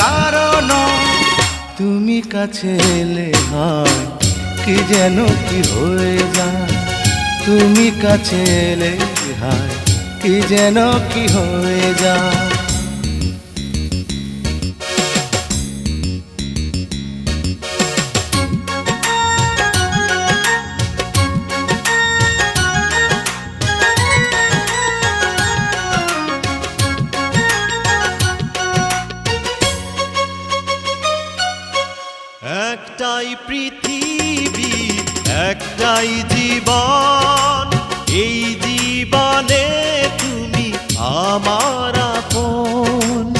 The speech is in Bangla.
কারণ তুমি কাছে এলে হয় কি যেন কি হয়ে যায়, তুমি কাছে এলে হয় কি যেন কি হয়ে যায়। একটাই পৃথিবী, একটাই জীবন, এই জীবনে তুমি আমার আপন।